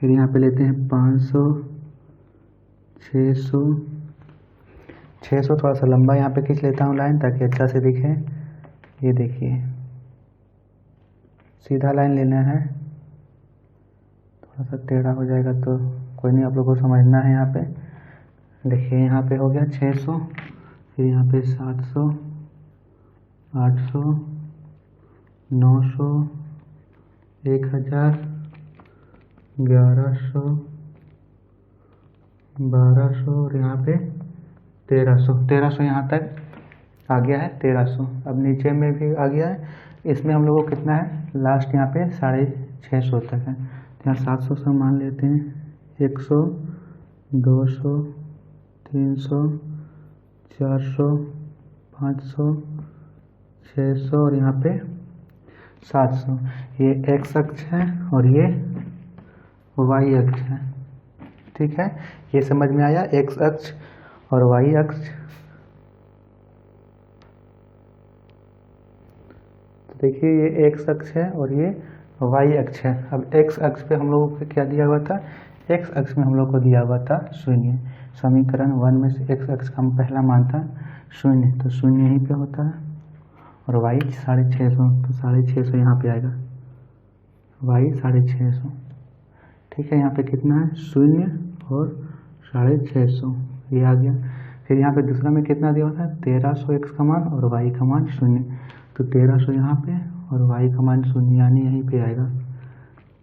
फिर यहाँ पे लेते हैं 500, 600। थोड़ा सा लंबा यहाँ पे खींच लेता हूँ लाइन ताकि अच्छा से दिखे। ये देखिए सीधा लाइन लेना है, थोड़ा सा टेढ़ा हो जाएगा तो कोई नहीं, आप लोगों को समझना है। यहाँ पे देखिए यहाँ पे हो गया 600, फिर यहाँ पे 700, 800, 900, 1000, 1100, 1200 और यहाँ पे 1300 यहाँ तक आ गया है 1300। अब नीचे में भी आ गया है, इसमें हम लोगों को कितना है, लास्ट यहाँ पे 650 तक है। यहाँ 700 से मान लेते हैं, 100, 200, 300, 400, 500, 600 और यहाँ पे 700। ये x अक्ष है और ये y अक्ष है, ठीक है। ये समझ में आया, x अक्ष और y अक्ष। तो देखिए ये x अक्ष है और ये y अक्ष है। अब x अक्ष पे हम लोगों को क्या दिया हुआ था, x अक्ष में हम लोग को दिया हुआ था 0। समीकरण 1 में से x अक्ष का पहला मान था 0, तो 0 यहीं पे होता है, और y 650, तो 650 यहाँ पे आएगा, y 650, ठीक है। यहाँ पे कितना है, 0 और 650, ये आ गया। फिर यहाँ पे दूसरा में कितना दिया होता है, 1300 x का मान और y का मान 0, तो 1300 यहाँ पे और y का मान 0, यानी यहीं पे आएगा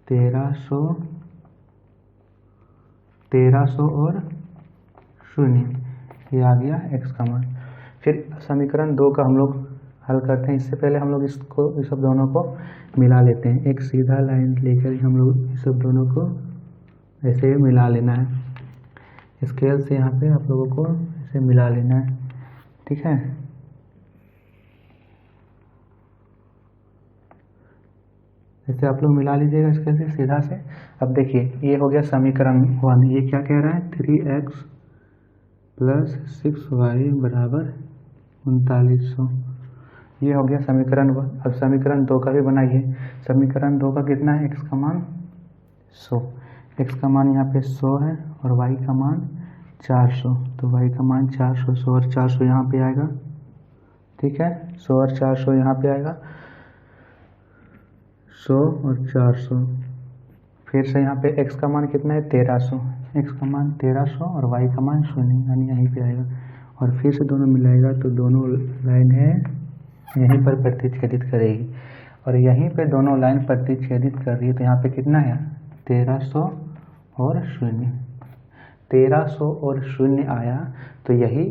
1300 और 0, ये आ गया x का मान। फिर समीकरण 2 का हम लोग हल करते हैं। इससे पहले हम लोग इस सब दोनों को मिला लेते हैं। एक सीधा लाइन लेकर हम लोग इस सब दोनों को ऐसे मिला लेना है। स्केल से यहाँ पे आप लोगों को ऐसे मिला लेना है, ठीक है। ऐसे आप लोग मिला लीजिएगा स्केल से सीधा से। अब देखिए ये हो गया समीकरण 1। ये क्या कह रहा है, 3x + 6y = 3900। ये हो गया समीकरण 1। अब समीकरण 2 का भी बनाइए। समीकरण 2 का कितना है, x का मान 100, x का मान यहाँ पे 100 है और y का मान 400, तो y का मान 400, 100 और 400 यहाँ पे आएगा, ठीक है। 100 और 400 यहाँ पे आएगा, 100 और 400। फिर से यहाँ पे x का मान कितना है, 1300, x का मान 1300 और y का मान 0, यानी यहीं पे आएगा। और फिर से दोनों मिलाएगा तो दोनों लाइन है यहीं पर प्रतिच्छेदित करेगी, और यहीं पे दोनों लाइन प्रतिच्छेदित कर रही है, तो यहाँ पे कितना है, 1300 और 0। 1300 और 0 आया, तो यही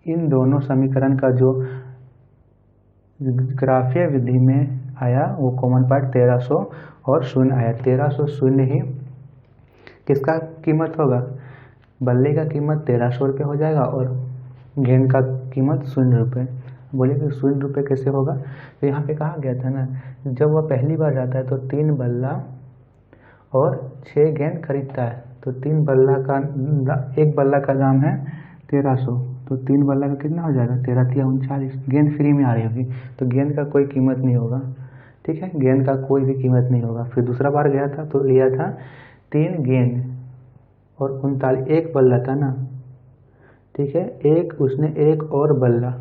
इन दोनों समीकरण का जो ग्राफीय विधि में आया वो कॉमन पार्ट 1300 और 0 आया। 1300 0 ही किसका कीमत होगा, बल्ले का कीमत 1300 रुपये हो जाएगा और गेंद का कीमत 0 रुपये। बोले कि 0 रुपये कैसे होगा, तो यहाँ पे कहा गया था ना, जब वह पहली बार जाता है तो 3 बल्ला और 6 गेंद खरीदता है, तो 3 बल्ला का एक बल्ला का दाम है 1300, तो 3 बल्ला का कितना हो जाएगा 13×3 = 39। गेंद फ्री में आ रही होगी तो गेंद का कोई कीमत नहीं होगा, ठीक है, गेंद का कोई भी कीमत नहीं होगा। फिर दूसरा बार गया था तो लिया था 3 गेंद और 39, एक बल्ला था ना, ठीक है, उसने एक और बल्ला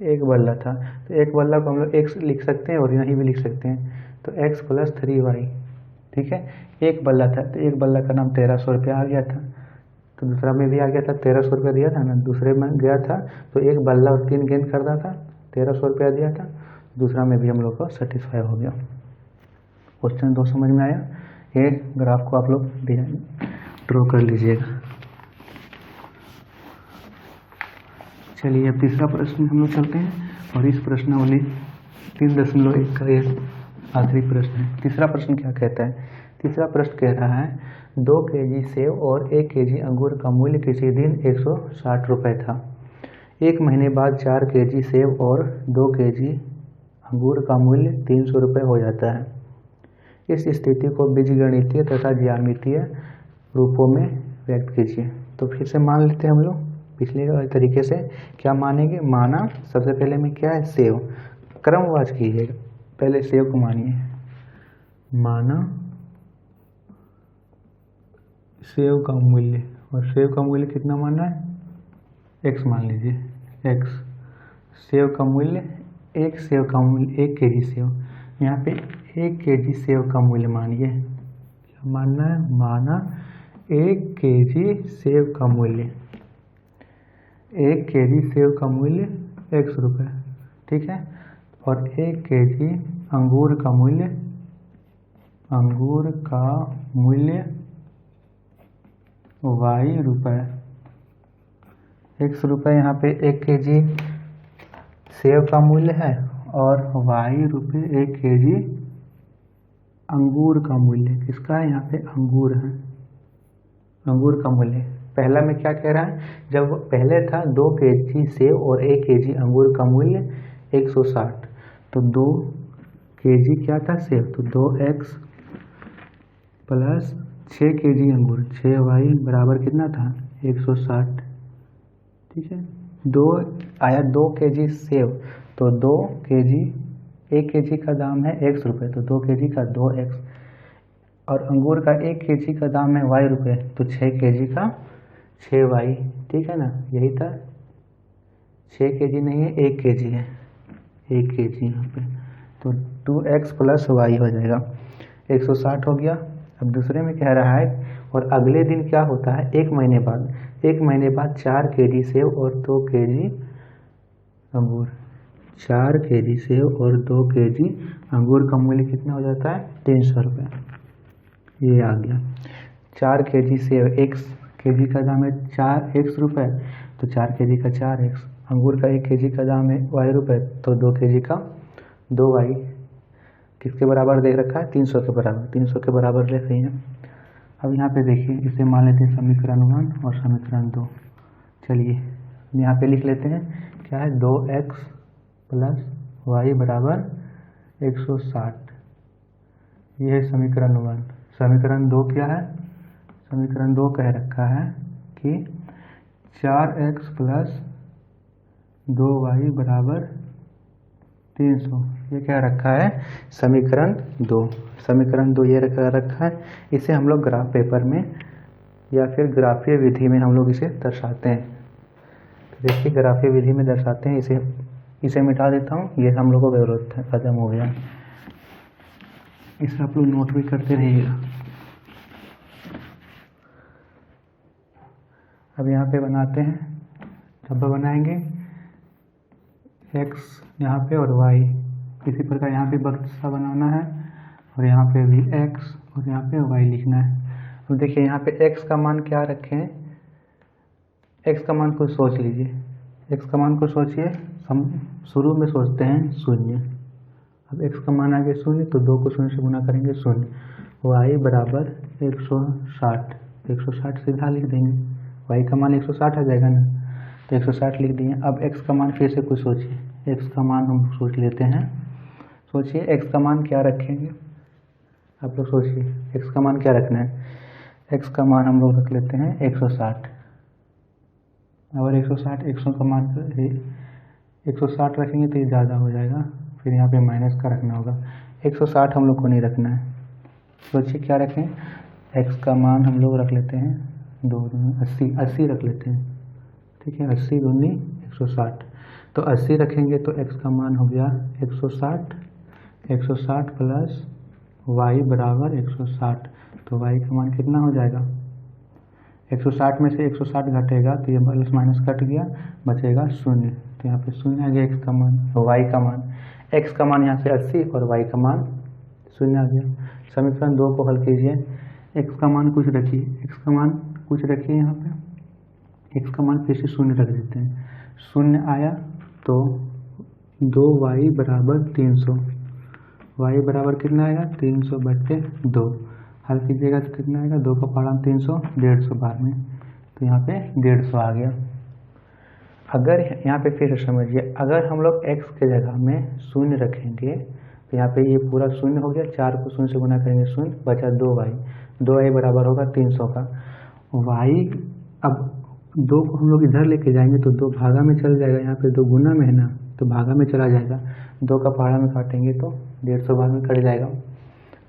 एक बल्ला था, तो एक बल्ला को हम लोग x लिख सकते हैं और यहाँ भी लिख सकते हैं, तो x + 3y, ठीक है। एक बल्ला था तो एक बल्ला का नाम 1300 रुपया आ गया था, तो दूसरा में भी आ गया था 1300 रुपया दिया था ना, दूसरे में गया था तो एक बल्ला और 3 गेंद करना था, 1300 रुपया दिया था, दूसरा में भी हम लोग को सेटिस्फाई हो गया। क्वेश्चन 2 समझ में आया। ये ग्राफ को आप लोग ड्रॉ कर लीजिएगा। चलिए अब तीसरा प्रश्न हम लोग चलते हैं और इस प्रश्नावली 3.1 का ये आखिरी प्रश्न है। तीसरा प्रश्न क्या कहता है? तीसरा प्रश्न कह रहा है 2 kg सेब और 1 kg अंगूर का मूल्य किसी दिन 160 रुपये था। 1 महीने बाद 4 kg सेब और 2 kg अंगूर का मूल्य 300 रुपये हो जाता है। इस स्थिति को बीजगणितीय तथा ज्यामितीय रूपों में व्यक्त कीजिए। तो फिर से मान लेते हैं हम लोग पिछले तरीके से। क्या मानेंगे? माना सबसे पहले में क्या है? सेव। क्रमवार कीजिएगा, पहले सेव को मानिए। माना सेव का मूल्य, और सेव का मूल्य कितना माना है? x मान लीजिए x। सेव का मूल्य, एक सेव का मूल्य 1 kg सेव, यहाँ पे 1 kg सेव का मूल्य मानिए। क्या मानना है? माना 1 kg सेव का मूल्य, 1 kg सेव का मूल्य 100 रुपये, ठीक है, और 1 kg अंगूर का मूल्य y रुपये, 100 रुपये यहाँ पे 1 kg सेव का मूल्य है और y रुपये 1 kg अंगूर का मूल्य। किसका है? यहाँ पे अंगूर है, अंगूर का मूल्य। पहला में क्या कह रहा है? जब पहले था 2 kg सेव और 1 kg अंगूर का मूल्य 160, तो 2 kg क्या था? सेव, तो 2x + 6 kg अंगूर, 6y बराबर कितना था? 160, ठीक है। 2 आया 2 kg सेव, तो 2 kg, 1 kg का दाम है 100 रुपये, तो 2 kg का 2x, और अंगूर का 1 kg का दाम है y रुपये, तो 6 kg का 6y, ठीक है ना, यही था। 6 kg नहीं है, 1 kg है, 1 kg यहाँ पे, तो 2x + y हो जाएगा, 160 हो गया। अब दूसरे में कह रहा है, और अगले दिन क्या होता है? 1 महीने बाद 4 kg सेव और 2 kg अंगूर, 4 kg सेव और 2 kg अंगूर का मूल्य कितना हो जाता है? 300 रुपये। ये आ गया 4 kg सेव, 1 kg का दाम है 4x रुपये, तो 4 kg का 4x, अंगूर का 1 kg का दाम है y रुपये, तो 2 kg का 2y, किसके बराबर दे रखा है? 300 के बराबर, 300 के बराबर ले रही है। अब यहाँ पे देखिए, इसे मान लेते हैं समीकरण 1 और समीकरण 2। चलिए यहाँ पे लिख लेते हैं, क्या है? 2x + y बराबर 160, ये है समीकरण 1। समीकरण 2 क्या है? समीकरण 2 कह रखा है कि 4x + 2y बराबर 300, ये क्या रखा है? समीकरण 2। समीकरण 2 ये रखा है। इसे हम लोग ग्राफ पेपर में या फिर ग्राफीय विधि में हम लोग इसे दर्शाते हैं। तो देखिए ग्राफीय विधि में दर्शाते हैं, इसे मिटा देता हूँ, ये हम लोग को जरूरत है, खत्म हो गया। इसे आप लोग नोट भी करते रहिएगा। अब यहाँ पे बनाते हैं, धब्बा बनाएंगे, x यहाँ पे और y, इसी प्रकार यहाँ पे बक्सा बनाना है और यहाँ पे भी x और यहाँ पे y लिखना है। अब देखिए यहाँ पे x का मान क्या रखें? x का मान को सोच लीजिए, x का मान को सोचिए। हम शुरू में सोचते हैं 0, अब x का मान आ गया 0, तो 2 को 0 से गुना करेंगे 0, y बराबर 160, 160 सीधा लिख देंगे, y का मान 160 आ जाएगा ना, तो 160 लिख दिए। अब x का मान फिर से कुछ सोचिए, x का मान हम सोच लेते हैं। सोचिए x का मान क्या रखेंगे? आप लोग सोचिए x का मान क्या रखना है। x का मान हम लोग रख लेते हैं 160। अगर 160 100 का मान 160 रखेंगे तो ये ज़्यादा हो जाएगा, फिर यहाँ पे माइनस का रखना होगा। 160 हम लोग को नहीं रखना है। सोचिए क्या रखें, x का मान हम लोग रख लेते हैं 2 80 रख लेते हैं, ठीक है। 80 दूनी 160, तो 80 रखेंगे तो x का मान हो गया 160। 160 प्लस y बराबर 160, तो y का मान कितना हो जाएगा। 160 में से 160 घटेगा तो ये प्लस माइनस कट गया, बचेगा 0। तो यहाँ पे 0 आ गया x का मान, y का मान। x का मान यहाँ से 80 और y का मान 0 आ गया। समीकरण 2 को हल कीजिए। x का मान कुछ रखिए, x का मान कुछ रखिए, यहाँ पे x का मान फिर से 0 रख देते हैं। 0 आया तो 2y बराबर 300, y बराबर कितना आएगा 300/2। हल कीजिएगा तो कितना आएगा, 2 का पारा 300, 150 बार में, तो यहाँ पे 150 आ गया। अगर यहाँ पे फिर समझिए, अगर हम लोग x के जगह में 0 रखेंगे तो यहाँ पे ये पूरा 0 हो गया, 4 को 0 से गुना करेंगे 0, बचा 2y बराबर होगा 300 का y। अब 2 को हम लोग इधर लेके जाएंगे तो 2 भागा में चल जाएगा, यहाँ पे 2 गुना में है ना, तो भागा में चला जाएगा। 2 का पहाड़ा में काटेंगे तो 150 बार में कट जाएगा।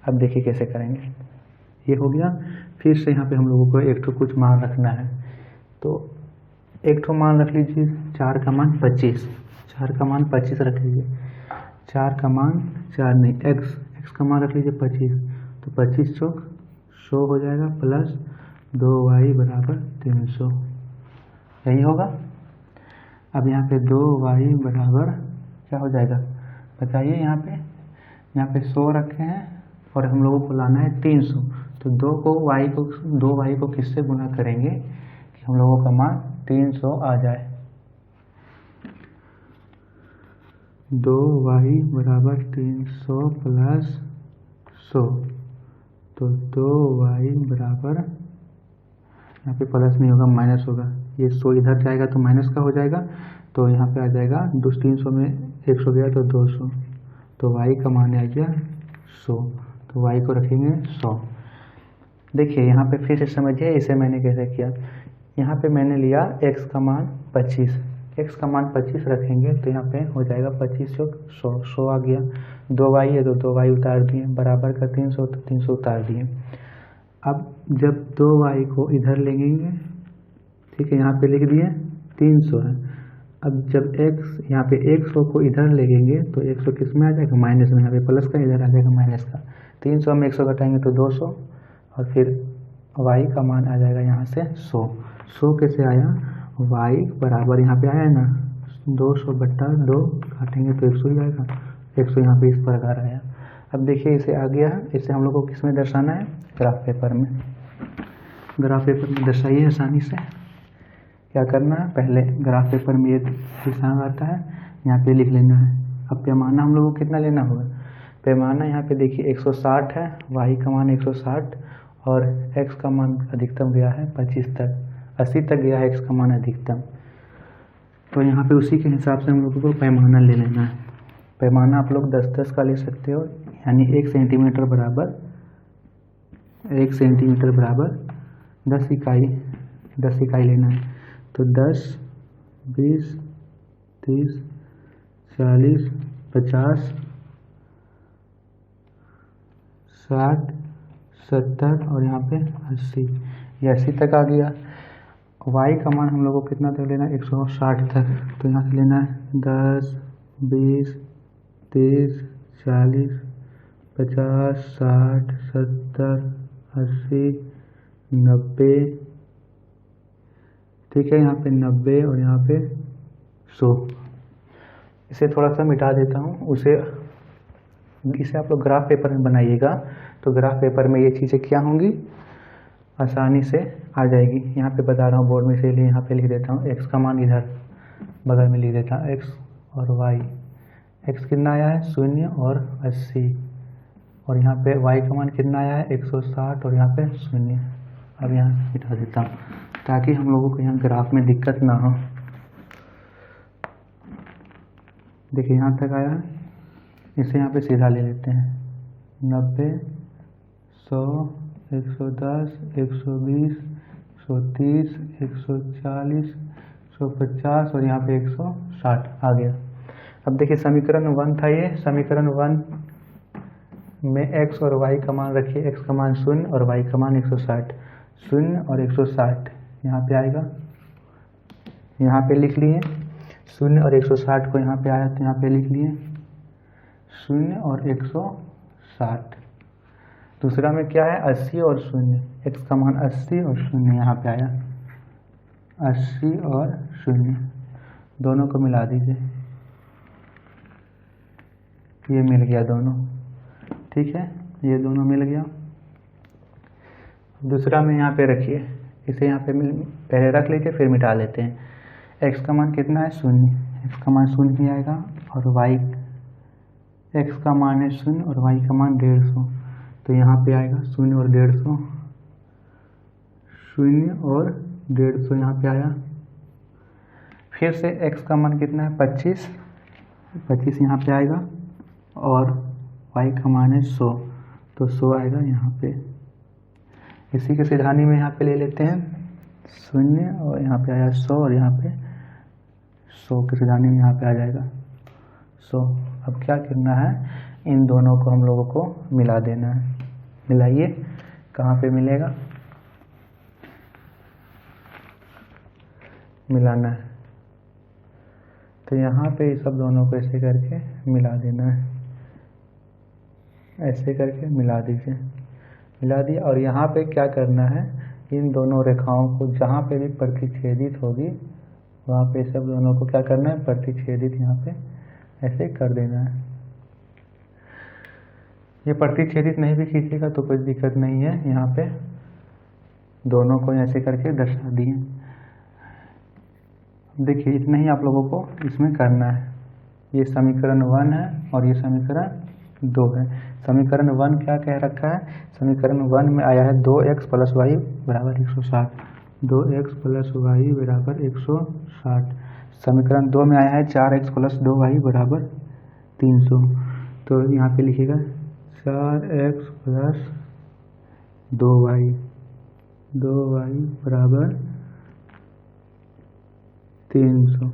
अब देखिए कैसे करेंगे, ये हो गया। फिर से यहाँ पे हम लोगों को एक तो कुछ मान रखना है, तो एक तो मान रख लीजिए 4 का मान 25, 4 का मान 25 रख लीजिए। 4 का मान 4 नहीं, x का मान रख लीजिए 25, तो 25 चौक 100 हो जाएगा, प्लस 2y बराबर 300, यही होगा। अब यहाँ पे 2y बराबर क्या हो जाएगा बताइए। यहाँ पे 100 रखे हैं और हम लोगों को लाना है 300, तो 2y को किससे गुना करेंगे कि हम लोगों का मान 300 आ जाए। 2y बराबर 300 प्लस 100, तो 2y बराबर, यहाँ पे प्लस नहीं होगा माइनस होगा, ये 100 इधर जाएगा तो माइनस का हो जाएगा, तो यहाँ पे आ जाएगा 300 में 100 गया तो 200, तो y का मान आ गया 100, तो y को रखेंगे 100। देखिए यहाँ पे फिर से समझिए इसे मैंने कैसे किया। यहाँ पे मैंने लिया x का मान 25, x का मान 25 रखेंगे तो यहाँ पे हो जाएगा 25 चौक 100, 100 आ गया। 2y है तो 2y उतार दिए, बराबर का 300 तो 300 उतार दिए। अब जब 2y को इधर लेंगे, ठीक है, यहाँ पे लिख दिए 300 है। अब जब x यहाँ पे 100 को इधर लेंगे तो 100 किस में आ जाएगा माइनस में, यहाँ पे प्लस का इधर आ जाएगा माइनस का। 300 में 100 घटाएंगे तो 200, और फिर y का मान आ जाएगा यहाँ से 100। 100 कैसे आया, y बराबर यहाँ पे आया ना 200/2 काटेंगे तो 100 ही आएगा, 100 यहाँ पे इस प्रकार आया। अब देखिए इसे आ गया है, इसे हम लोग को किस में दर्शाना है, ग्राफ पेपर में। ग्राफ पेपर में दर्शाइए आसानी से। क्या करना है, पहले ग्राफ पेपर में ये निशान आता है, यहाँ पे लिख लेना है। अब पैमाना हम लोग को कितना लेना होगा, पैमाना यहाँ पे देखिए 160 है, y का मान 160 और x का मान अधिकतम गया है 25 तक, 80 तक गया है x का मान अधिकतम। तो यहाँ पे उसी के हिसाब से हम लोगों को पैमाना ले लेना है। पैमाना आप लोग 10-10 का ले सकते हो, यानी 1 सेंटीमीटर बराबर 10 इकाई लेना है। तो 10, 20, 30, 40, 50, 60, 70 और यहाँ पे 80, ये 80 तक आ गया। y का मान हम लोग को कितना तक लेना है, 160 तक। तो यहाँ से लेना है 10, 20, 30, 40, 50, 60, 70, 80, 90, ठीक है, यहाँ पे 90 और यहाँ पे 100। इसे थोड़ा सा मिटा देता हूँ, इसे आप लोग ग्राफ पेपर में बनाइएगा, तो ग्राफ पेपर में ये चीज़ें क्या होंगी आसानी से आ जाएगी। यहाँ पे बता रहा हूँ बोर्ड में, इसीलिए यहाँ पे लिख देता हूँ। x का मान इधर बगल में लिख देता हूँ, x और y। x कितना आया है 0 और 80, और यहाँ पे y का मान कितना आया है 160 और यहाँ पे 0। अब यहाँ मिटा देता हूँ ताकि हम लोगों को यहाँ ग्राफ में दिक्कत ना हो। देखिए यहाँ तक आया है, इसे यहाँ पे सीधा ले लेते हैं 90, 100, 110, 120, 130, 140, 150 और यहाँ पे 160 आ गया। अब देखिए समीकरण 1 था ये। समीकरण 1 में x और y का मान रखिए, x का मान 0 और y का मान 160। 0 और 160 यहाँ पे आएगा, यहाँ पे लिख लिए। 0 और 160 को यहाँ पे आया तो यहाँ पे लिख लिए 0 और 160। दूसरा में क्या है 80 और 0, x का मान 80 और 0 यहाँ पे आया 80 और 0, दोनों को मिला दीजिए, ये मिल गया दोनों। ठीक है, ये दोनों मिल गया। दूसरा में यहाँ पे रखिए, इसे यहाँ पे पहले रख लीजिए फिर मिटा लेते हैं। x का मान कितना है 0, x का मान 0 ही आएगा और y, x का मान है 0 और y का मान 150, तो यहाँ पे आएगा 0 और 150, 0 और 150 यहाँ पे आया। फिर से x का मान कितना है 25, 25 यहाँ पे आएगा और y का मान है 100, तो 100 आएगा यहाँ पे। इसी के सिरहानी में यहाँ पे ले लेते हैं 0 और यहाँ पे आया 100 और यहाँ पे 100 के सिरहानी में यहाँ पे आ जाएगा 100। अब क्या करना है, इन दोनों को हम लोगों को मिला देना है। मिलाइए, कहाँ पे मिलेगा, मिलाना है, तो यहाँ पे सब दोनों को ऐसे करके मिला देना है, ऐसे करके मिला दीजिए। मिला दिया और यहाँ पे क्या करना है, इन दोनों रेखाओं को जहाँ पे भी प्रतिच्छेदित होगी वहाँ पे सब दोनों को क्या करना है, प्रतिच्छेदित यहाँ पे ऐसे कर देना है। ये प्रतिच्छेदित नहीं भी खींचेगा तो कोई दिक्कत नहीं है, यहाँ पे दोनों को ऐसे करके दर्शा दिए। देखिए इतना ही आप लोगों को इसमें करना है। ये समीकरण 1 है और ये समीकरण 2 है। समीकरण 1 क्या कह रखा है, समीकरण 1 में आया है 2x + y = 160, 2x + y = 160। समीकरण 2 में आया है 4x + 2y = 300, तो यहाँ पे लिखिएगा 4x + 2y = 300।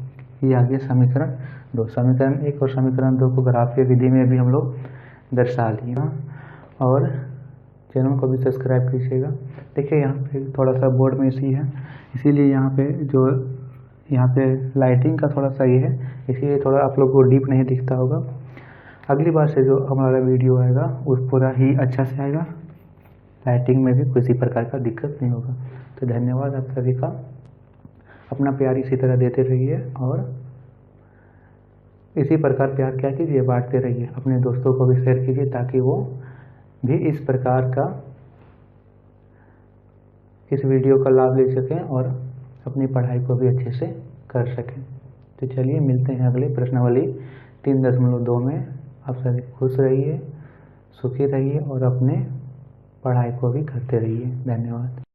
ये आ गया समीकरण 2। समीकरण 1 और समीकरण 2 को ग्राफीय विधि में भी हम लोग दर्शा लिए। और चैनल को भी सब्सक्राइब कीजिएगा। देखिए यहाँ पे थोड़ा सा बोर्ड में इसी है, इसीलिए यहाँ पे जो यहाँ पे लाइटिंग का थोड़ा सा ये है, इसीलिए थोड़ा आप लोग को डीप नहीं दिखता होगा। अगली बार से जो हमारा वीडियो आएगा वो पूरा ही अच्छा से आएगा, लाइटिंग में भी किसी प्रकार का दिक्कत नहीं होगा। तो धन्यवाद आप सभी का, अपना प्यार इसी तरह देते रहिए और इसी प्रकार प्यार क्या कीजिए, बांटते रहिए, अपने दोस्तों को भी शेयर कीजिए ताकि वो भी इस प्रकार का इस वीडियो का लाभ ले सकें और अपनी पढ़ाई को भी अच्छे से कर सकें। तो चलिए मिलते हैं अगले प्रश्नावली 3.2 में। आप सभी खुश रहिए, सुखी रहिए और अपने पढ़ाई को भी करते रहिए। धन्यवाद।